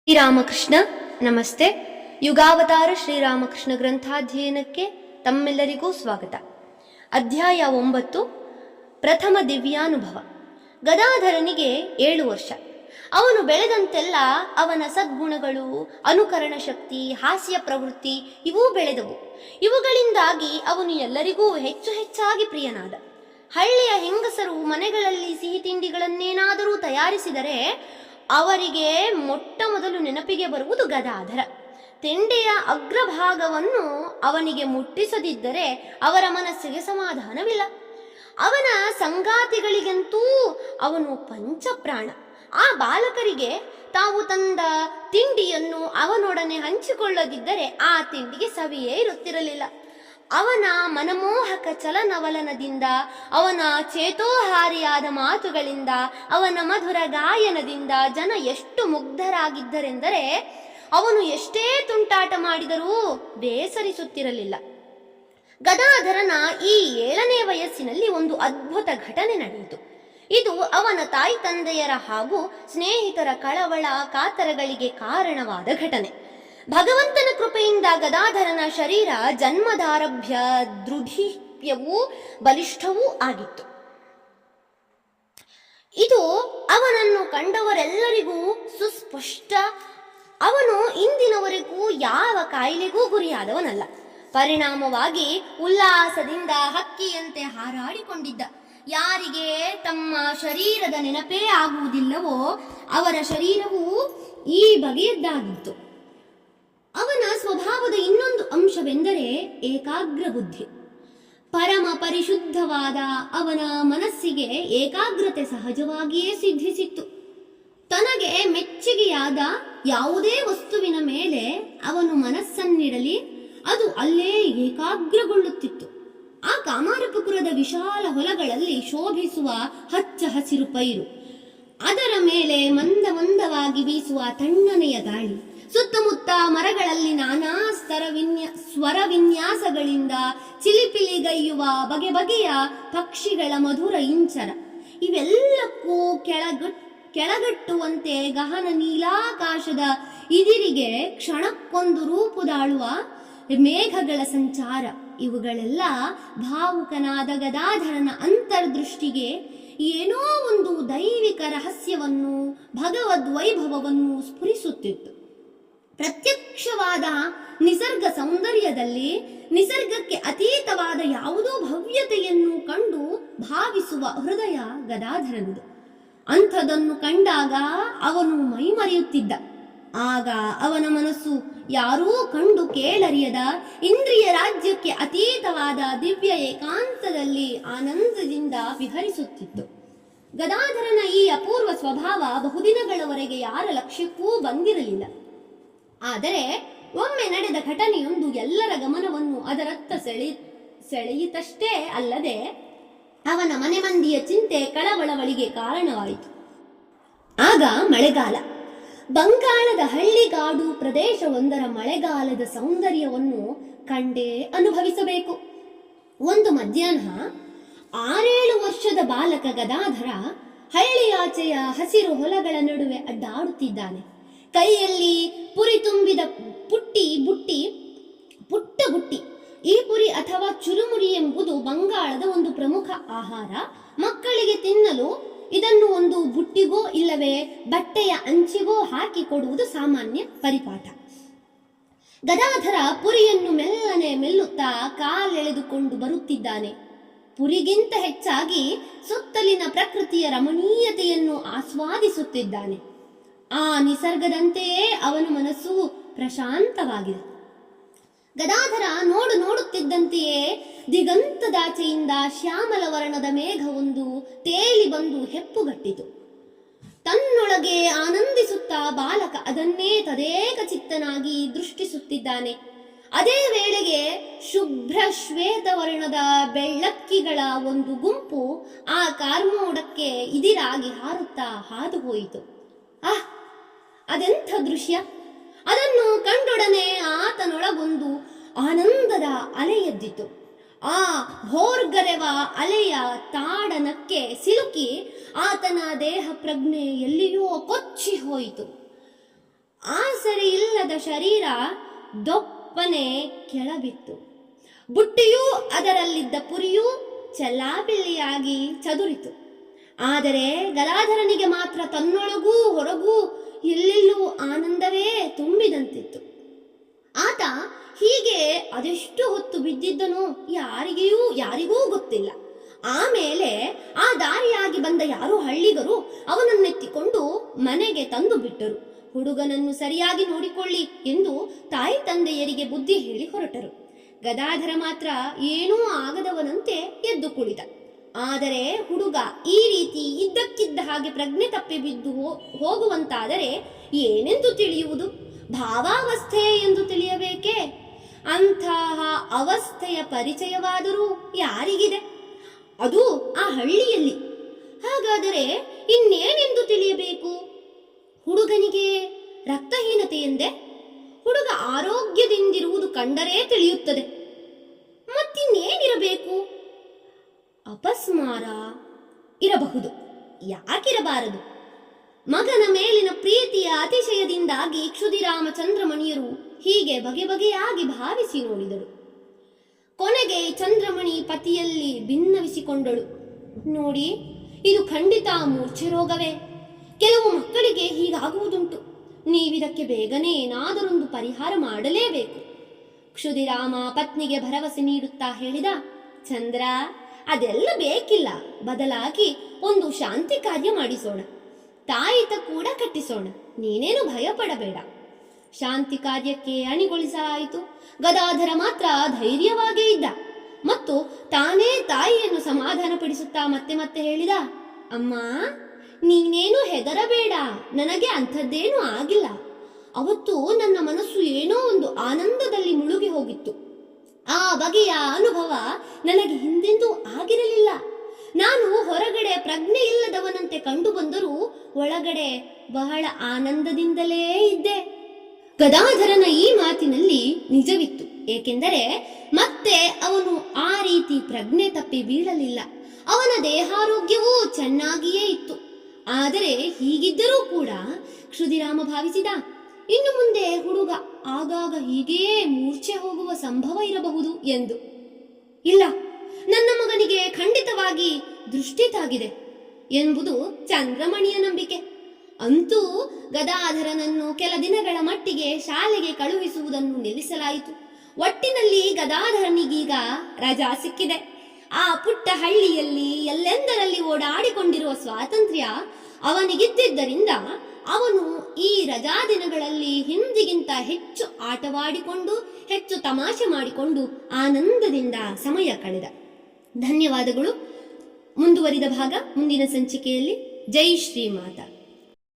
ಶ್ರೀರಾಮಕೃಷ್ಣ ನಮಸ್ತೆ. ಯುಗಾವತಾರ ಶ್ರೀರಾಮಕೃಷ್ಣ ಗ್ರಂಥಾಧ್ಯಯನಕ್ಕೆ ತಮ್ಮೆಲ್ಲರಿಗೂ ಸ್ವಾಗತ. ಅಧ್ಯಾಯ 9, ಪ್ರಥಮ ದಿವ್ಯಾನುಭವ. ಗದಾಧರನಿಗೆ 7 ವರ್ಷ. ಅವನು ಬೆಳೆದಂತೆಲ್ಲ ಅವನ ಸದ್ಗುಣಗಳು, ಅನುಕರಣ ಶಕ್ತಿ, ಹಾಸ್ಯ ಪ್ರವೃತ್ತಿ ಇವೂ ಬೆಳೆದವು. ಇವುಗಳಿಂದಾಗಿ ಅವನು ಎಲ್ಲರಿಗೂ ಹೆಚ್ಚು ಹೆಚ್ಚಾಗಿ ಪ್ರಿಯನಾದ. ಹಳ್ಳಿಯ ಹೆಂಗಸರು ಮನೆಗಳಲ್ಲಿ ಸಿಹಿ ತಿಂಡಿಗಳನ್ನೇನಾದರೂ ತಯಾರಿಸಿದರೆ ಅವರಿಗೆ ಮೊಟ್ಟ ಮೊದಲು ನೆನಪಿಗೆ ಬರುವುದು ಗದಾಧರ. ತಿಂಡಿಯ ಅಗ್ರಭಾಗವನ್ನು ಅವನಿಗೆ ಮುಟ್ಟಿಸದಿದ್ದರೆ ಅವರ ಮನಸ್ಸಿಗೆ ಸಮಾಧಾನವಿಲ್ಲ. ಅವನ ಸಂಗಾತಿಗಳಿಗಂತೂ ಅವನು ಪಂಚಪ್ರಾಣ. ಆ ಬಾಲಕರಿಗೆ ತಾವು ತಂದ ತಿಂಡಿಯನ್ನು ಅವನೊಡನೆ ಹಂಚಿಕೊಳ್ಳದಿದ್ದರೆ ಆ ತಿಂಡಿಗೆ ಸವಿಯೇ ಇರುತ್ತಿರಲಿಲ್ಲ. ಅವನ ಮನಮೋಹಕ ಚಲನವಲನದಿಂದ, ಅವನ ಚೇತೋಹಾರಿಯಾದ ಮಾತುಗಳಿಂದ, ಅವನ ಮಧುರ ಗಾಯನದಿಂದ ಜನ ಎಷ್ಟು ಮುಗ್ಧರಾಗಿದ್ದರೆಂದರೆ ಅವನು ಎಷ್ಟೇ ತುಂಟಾಟ ಮಾಡಿದರೂ ಬೇಸರಿಸುತ್ತಿರಲಿಲ್ಲ. ಗದಾಧರನ ಈ 7ನೇ ವಯಸ್ಸಿನಲ್ಲಿ ಒಂದು ಅದ್ಭುತ ಘಟನೆ ನಡೆಯಿತು. ಇದು ಅವನ ತಾಯಿ ತಂದೆಯರ ಹಾಗೂ ಸ್ನೇಹಿತರ ಕಳವಳ ಕಾತರಗಳಿಗೆ ಕಾರಣವಾದ ಘಟನೆ. ಭಗವಂತನ ಕೃಪೆಯಿಂದ ಗದಾಧರನ ಶರೀರ ಜನ್ಮದಾರಭ್ಯ ದೃಢೀಪ್ಯವೂ ಬಲಿಷ್ಠವೂ ಆಗಿತ್ತು. ಇದು ಅವನನ್ನು ಕಂಡವರೆಲ್ಲರಿಗೂ ಸುಸ್ಪಷ್ಟ. ಅವನು ಇಂದಿನವರೆಗೂ ಯಾವ ಕಾಯಿಲೆಗೂ ಗುರಿಯಾದವನಲ್ಲ. ಪರಿಣಾಮವಾಗಿ ಉಲ್ಲಾಸದಿಂದ ಹಕ್ಕಿಯಂತೆ ಹಾರಾಡಿಕೊಂಡಿದ್ದ. ಯಾರಿಗೆ ತಮ್ಮ ಶರೀರದ ನೆನಪೇ ಆಗುವುದಿಲ್ಲವೋ ಅವರ ಶರೀರವೂ ಈ ಬಗೆಯದ್ದಾಗಿತ್ತು. ಅವನ ಸ್ವಭಾವದ ಇನ್ನೊಂದು ಅಂಶವೆಂದರೆ ಏಕಾಗ್ರ ಬುದ್ಧಿ. ಪರಮ ಪರಿಶುದ್ಧವಾದ ಅವನ ಮನಸ್ಸಿಗೆ ಏಕಾಗ್ರತೆ ಸಹಜವಾಗಿಯೇ ಸಿದ್ಧಿಸಿತ್ತು. ತನಗೆ ಮೆಚ್ಚುಗೆಯಾದ ಯಾವುದೇ ವಸ್ತುವಿನ ಮೇಲೆ ಅವನು ಮನಸ್ಸನ್ನಿಡಲಿ ಅದು ಅಲ್ಲೇ ಏಕಾಗ್ರಗೊಳ್ಳುತ್ತಿತ್ತು. ಆ ಕಾಮಾರಪುರದ ವಿಶಾಲ ಹೊಲಗಳಲ್ಲಿ ಶೋಭಿಸುವ ಹಚ್ಚ ಹಸಿರು ಪೈರು, ಅದರ ಮೇಲೆ ಮಂದ ಮಂದವಾಗಿ ಬೀಸುವ ತಣ್ಣನೆಯ ಗಾಳಿ, ಸುತ್ತಮುತ್ತ ಮರಗಳಲ್ಲಿ ನಾನಾ ಸ್ವರ ವಿನ್ಯಾಸಗಳಿಂದ ಚಿಲಿಪಿಲಿಗೈಯುವ ಬಗೆ ಬಗೆಯ ಪಕ್ಷಿಗಳ ಮಧುರ ಇಂಚರ, ಇವೆಲ್ಲಕ್ಕೂ ಕೆಳಗಟ್ಟುವಂತೆ ಗಹನ ನೀಲಾಕಾಶದ ಇದಿರಿಗೆ ಕ್ಷಣಕ್ಕೊಂದು ರೂಪುದಾಳುವ ಮೇಘಗಳ ಸಂಚಾರ, ಇವುಗಳೆಲ್ಲ ಭಾವುಕನಾದ ಗದಾಧರನ ಅಂತರ್ದೃಷ್ಟಿಗೆ ಏನೋ ಒಂದು ದೈವಿಕ ರಹಸ್ಯವನ್ನು, ಭಗವದ್ ವೈಭವವನ್ನು ಸ್ಫುರಿಸುತ್ತಿತ್ತು. ಪ್ರತ್ಯಕ್ಷವಾದ ನಿಸರ್ಗ ಸೌಂದರ್ಯದಲ್ಲಿ ನಿಸರ್ಗಕ್ಕೆ ಅತೀತವಾದ ಯಾವುದೋ ಭವ್ಯತೆಯನ್ನು ಕಂಡು ಭಾವಿಸುವ ಹೃದಯ ಗದಾಧರನದು. ಅಂಥದನ್ನು ಕಂಡಾಗ ಅವನು ಮೈಮರೆಯುತ್ತಿದ್ದ. ಆಗ ಅವನ ಮನಸ್ಸು ಯಾರೂ ಕಂಡು ಕೇಳರಿಯದ ಇಂದ್ರಿಯ ರಾಜ್ಯಕ್ಕೆ ಅತೀತವಾದ ದಿವ್ಯ ಏಕಾಂತದಲ್ಲಿ ಆನಂದದಿಂದ ವಿಹರಿಸುತ್ತಿತ್ತು. ಗದಾಧರನ ಈ ಅಪೂರ್ವ ಸ್ವಭಾವ ಬಹುದಿನಗಳವರೆಗೆ ಯಾರ ಲಕ್ಷ್ಯಕ್ಕೂ ಬಂದಿರಲಿಲ್ಲ. ಆದರೆ ಒಮ್ಮೆ ನಡೆದ ಘಟನೆಯೊಂದು ಎಲ್ಲರ ಗಮನವನ್ನು ಅದರತ್ತ ಸೆಳೆಯಿತಷ್ಟೇ ಅಲ್ಲದೆ ಅವನ ಮನೆ ಮಂದಿಯ ಚಿಂತೆ ಕಳವಳಗಳಿಗೆ ಕಾರಣವಾಯಿತು. ಆಗ ಮಳೆಗಾಲ. ಬಂಗಾಳದ ಹಳ್ಳಿಗಾಡು ಪ್ರದೇಶವೊಂದರ ಮಳೆಗಾಲದ ಸೌಂದರ್ಯವನ್ನು ಕಂಡೇ ಅನುಭವಿಸಬೇಕು. ಒಂದು ಮಧ್ಯಾಹ್ನ 6-7 ವರ್ಷದ ಬಾಲಕ ಗದಾಧರ ಹಳ್ಳಿಯಾಚೆಯ ಹಸಿರು ಹೊಲಗಳ ನಡುವೆ ಅಡ್ಡಾಡುತ್ತಿದ್ದಾನೆ. ಕೈಯಲ್ಲಿ ಪುರಿ ತುಂಬಿದ ಪುಟ್ಟ ಬುಟ್ಟಿ. ಈ ಪುರಿ ಅಥವಾ ಚುರುಮುರಿ ಎಂಬುದು ಬಂಗಾಳದ ಒಂದು ಪ್ರಮುಖ ಆಹಾರ. ಮಕ್ಕಳಿಗೆ ತಿನ್ನಲು ಇದನ್ನು ಒಂದು ಬುಟ್ಟಿಗೋ ಇಲ್ಲವೇ ಬಟ್ಟೆಯ ಅಂಚಿಗೋ ಹಾಕಿ ಕೊಡುವುದು ಸಾಮಾನ್ಯ ಪರಿಪಾಠ. ಗದಾಧರ ಪುರಿಯನ್ನು ಮೆಲ್ಲನೆ ಮೆಲ್ಲುತ್ತಾ ಕಾಲೆಳೆದುಕೊಂಡು ಬರುತ್ತಿದ್ದಾನೆ. ಪುರಿಗಿಂತ ಹೆಚ್ಚಾಗಿ ಸುತ್ತಲಿನ ಪ್ರಕೃತಿಯ ರಮಣೀಯತೆಯನ್ನು ಆಸ್ವಾದಿಸುತ್ತಿದ್ದಾನೆ. ಆ ನಿಸರ್ಗದಂತೆಯೇ ಅವನ ಮನಸ್ಸು ಪ್ರಶಾಂತವಾಗಿದೆ. ಗದಾಧರ ನೋಡುತ್ತಿದ್ದಂತೆಯೇ ದಿಗಂತದಾಚೆಯಿಂದ ಶ್ಯಾಮಲ ವರ್ಣದ ಮೇಘವೊಂದು ತೇಲಿ ಬಂದು ಹೆಪ್ಪುಗಟ್ಟಿತು. ತನ್ನೊಳಗೆ ಆನಂದಿಸುತ್ತಾ ಬಾಲಕ ಅದನ್ನೇ ತದೇಕ ಚಿತ್ತನಾಗಿ ದೃಷ್ಟಿಸುತ್ತಿದ್ದಾನೆ. ಅದೇ ವೇಳೆಗೆ ಶುಭ್ರ ಶ್ವೇತ ವರ್ಣದ ಬೆಳ್ಳಕ್ಕಿಗಳ ಒಂದು ಗುಂಪು ಆ ಕಾರ್ಮೋಡಕ್ಕೆ ಇದಿರಾಗಿ ಹಾರುತ್ತಾ ಹಾದುಹೋಯಿತು. ಅದೆಂಥ ದೃಶ್ಯ! ಅದನ್ನು ಕಂಡೊಡನೆ ಆತನೊಳಗೊಂದು ಆನಂದದ ಅಲೆ ಎದ್ದಿತು. ಆ ಭೋರ್ಗರೆವ ಅಲೆಯ ತಾಡನಕ್ಕೆ ಸಿಲುಕಿ ಆತನ ದೇಹ ಪ್ರಜ್ಞೆ ಎಲ್ಲಿಯೋ ಕೊಚ್ಚಿ ಹೋಯಿತು. ಆಸರೆ ಇಲ್ಲದ ಶರೀರ ದೊಪ್ಪನೆ ಕೆಳಬಿತ್ತು. ಬುಟ್ಟಿಯೂ ಅದರಲ್ಲಿದ್ದ ಪುರಿಯೂ ಚೆಲ್ಲಾಪಿಲ್ಲಿಯಾಗಿ ಚದುರಿತು. ಆದರೆ ಗದಾಧರನಿಗೆ ಮಾತ್ರ ತನ್ನೊಳಗೂ ಹೊರಗೂ ಎಲ್ಲೆಲ್ಲೂ ಆನಂದವೇ ತುಂಬಿದಂತಿತ್ತು. ಆತ ಹೀಗೆ ಅದೆಷ್ಟು ಹೊತ್ತು ಬಿದ್ದಿದ್ದನೋ ಯಾರಿಗೂ ಗೊತ್ತಿಲ್ಲ. ಆಮೇಲೆ ಆ ದಾರಿಯಾಗಿ ಬಂದ ಯಾರೋ ಹಳ್ಳಿಗರು ಅವನನ್ನೆತ್ತಿಕೊಂಡು ಮನೆಗೆ ತಂದು ಬಿಟ್ಟರು. ಹುಡುಗನನ್ನು ಸರಿಯಾಗಿ ನೋಡಿಕೊಳ್ಳಿ ಎಂದು ತಾಯಿ ತಂದೆಯರಿಗೆ ಬುದ್ಧಿ ಹೇಳಿ ಹೊರಟರು. ಗದಾಧರ ಮಾತ್ರ ಏನೂ ಆಗದವನಂತೆ ಎದ್ದು ಕುಳಿತ. ಆದರೆ ಹುಡುಗ ಈ ರೀತಿ ಇದ್ದಕ್ಕಿದ್ದ ಹಾಗೆ ಪ್ರಜ್ಞೆ ತಪ್ಪಿ ಬಿದ್ದು ಹೋಗುವಂತಾದರೆ ಏನೆಂದು ತಿಳಿಯುವುದು? ಭಾವಾವಸ್ಥೆ ಎಂದು ತಿಳಿಯಬೇಕೇ? ಅಂತಹ ಅವಸ್ಥೆಯ ಪರಿಚಯವಾದರೂ ಯಾರಿಗಿದೆ? ಅದು ಆ ಹಳ್ಳಿಯಲ್ಲಿ. ಹಾಗಾದರೆ ಇನ್ನೇನೆಂದು ತಿಳಿಯಬೇಕು? ಹುಡುಗನಿಗೆ ರಕ್ತಹೀನತೆ ಎಂದೆ? ಹುಡುಗ ಆರೋಗ್ಯದಿಂದಿರುವುದು ಕಂಡರೇ ತಿಳಿಯುತ್ತದೆ. ಮತ್ತಿನ್ನೇನಿರಬೇಕು? ಅಪಸ್ಮಾರ ಇರಬಹುದು. ಯಾಕಿರಬಾರದು? ಮಗನ ಮೇಲಿನ ಪ್ರೀತಿಯ ಅತಿಶಯದಿಂದಾಗಿ ಕ್ಷುದಿರಾಮ ಚಂದ್ರಮಣಿಯರು ಹೀಗೆ ಬಗೆಬಗೆಯಾಗಿ ಭಾವಿಸಿ ನೋಡಿದಳು. ಕೊನೆಗೆ ಚಂದ್ರಮಣಿ ಪತಿಯಲ್ಲಿ ಭಿನ್ನವಿಸಿಕೊಂಡಳು. ನೋಡಿ, ಇದು ಖಂಡಿತ ಮೂರ್ಛೆ ರೋಗವೇ. ಕೆಲವು ಮಕ್ಕಳಿಗೆ ಹೀಗಾಗುವುದುಂಟು. ನೀವಿದಕ್ಕೆ ಬೇಗನೆ ಏನಾದರೊಂದು ಪರಿಹಾರ ಮಾಡಲೇಬೇಕು. ಕ್ಷುದಿರಾಮ ಪತ್ನಿಗೆ ಭರವಸೆ ನೀಡುತ್ತಾ ಹೇಳಿದ, ಚಂದ್ರ, ಅದೆಲ್ಲ ಬೇಕಿಲ್ಲ. ಬದಲಾಗಿ ಒಂದು ಶಾಂತಿ ಕಾರ್ಯ ಮಾಡಿಸೋಣ. ತಾಯಿತ ಕೂಡ ಕಟ್ಟಿಸೋಣ. ನೀನೇನು ಭಯಪಡಬೇಡ. ಶಾಂತಿ ಕಾರ್ಯಕ್ಕೆ ಅಣಿಗೊಳಿಸಲಾಯಿತು. ಗದಾಧರ ಮಾತ್ರ ಧೈರ್ಯವಾಗೇ ಇದ್ದ ಮತ್ತು ತಾನೇ ತಾಯಿಯನ್ನು ಸಮಾಧಾನಪಡಿಸುತ್ತಾ ಮತ್ತೆ ಮತ್ತೆ ಹೇಳಿದ, ಅಮ್ಮ, ನೀನೇನು ಹೆದರಬೇಡ. ನನಗೆ ಅಂಥದ್ದೇನೂ ಆಗಿಲ್ಲ. ಅವತ್ತು ನನ್ನ ಮನಸ್ಸು ಏನೋ ಒಂದು ಆನಂದದಲ್ಲಿ ಮುಳುಗಿ ಹೋಗಿತ್ತು. ಆ ಬಗೆಯ ಅನುಭವ ನನಗೆ ಹಿಂದೆಂದೂ ಆಗಿರಲಿಲ್ಲ. ನಾನು ಹೊರಗಡೆ ಪ್ರಜ್ಞೆ ಇಲ್ಲದವನಂತೆ ಕಂಡು ಬಂದರೂ ಒಳಗಡೆ ಬಹಳ ಆನಂದದಿಂದಲೇ ಇದ್ದೆ. ಗದಾಧರನ ಈ ಮಾತಿನಲ್ಲಿ ನಿಜವಿತ್ತು. ಏಕೆಂದರೆ ಮತ್ತೆ ಅವನು ಆ ರೀತಿ ಪ್ರಜ್ಞೆ ತಪ್ಪಿ ಬೀಳಲಿಲ್ಲ. ಅವನ ದೇಹಾರೋಗ್ಯವೂ ಚೆನ್ನಾಗಿಯೇ ಇತ್ತು. ಆದರೆ ಹೀಗಿದ್ದರೂ ಕೂಡ ಕ್ಷುದಿರಾಮ ಭಾವಿಸಿದ, ಇನ್ನು ಮುಂದೆ ಹುಡುಗ ಆಗಾಗ ಹೀಗೆಯೇ ಮೂರ್ಛೆ ಹೋಗುವ ಸಂಭವ ಇರಬಹುದು ಎಂದು. ಇಲ್ಲ, ನನ್ನ ಮಗನಿಗೆ ಖಂಡಿತವಾಗಿ ದೃಷ್ಟಿ ತಾಗಿದೆ ಎಂಬುದು ಚಂದ್ರಮಣಿಯ ನಂಬಿಕೆ. ಅಂತೂ ಗದಾಧರನನ್ನು ಕೆಲ ದಿನಗಳ ಮಟ್ಟಿಗೆ ಶಾಲೆಗೆ ಕಳುಹಿಸುವುದನ್ನು ನಿಲ್ಲಿಸಲಾಯಿತು. ಒಟ್ಟಿನಲ್ಲಿ ಗದಾಧರನಿಗೀಗ ರಜಾ ಸಿಕ್ಕಿದೆ. ಆ ಪುಟ್ಟ ಹಳ್ಳಿಯಲ್ಲಿ ಎಲ್ಲೆಂದರಲ್ಲಿ ಓಡಾಡಿಕೊಂಡಿರುವ ಸ್ವಾತಂತ್ರ್ಯ ಅವನಿಗಿದ್ದಿದ್ದರಿಂದ ಅವನು ಈ ರಜಾ ದಿನಗಳಲ್ಲಿ ಹಿಂದಿಗಿಂತ ಹೆಚ್ಚು ಆಟವಾಡಿಕೊಂಡು, ಹೆಚ್ಚು ತಮಾಷೆ ಮಾಡಿಕೊಂಡು ಆನಂದದಿಂದ ಸಮಯ ಕಳೆದ. ಧನ್ಯವಾದಗಳು. ಮುಂದುವರಿದ ಭಾಗ ಮುಂದಿನ ಸಂಚಿಕೆಯಲ್ಲಿ. ಜೈ ಶ್ರೀಮಾತಾ.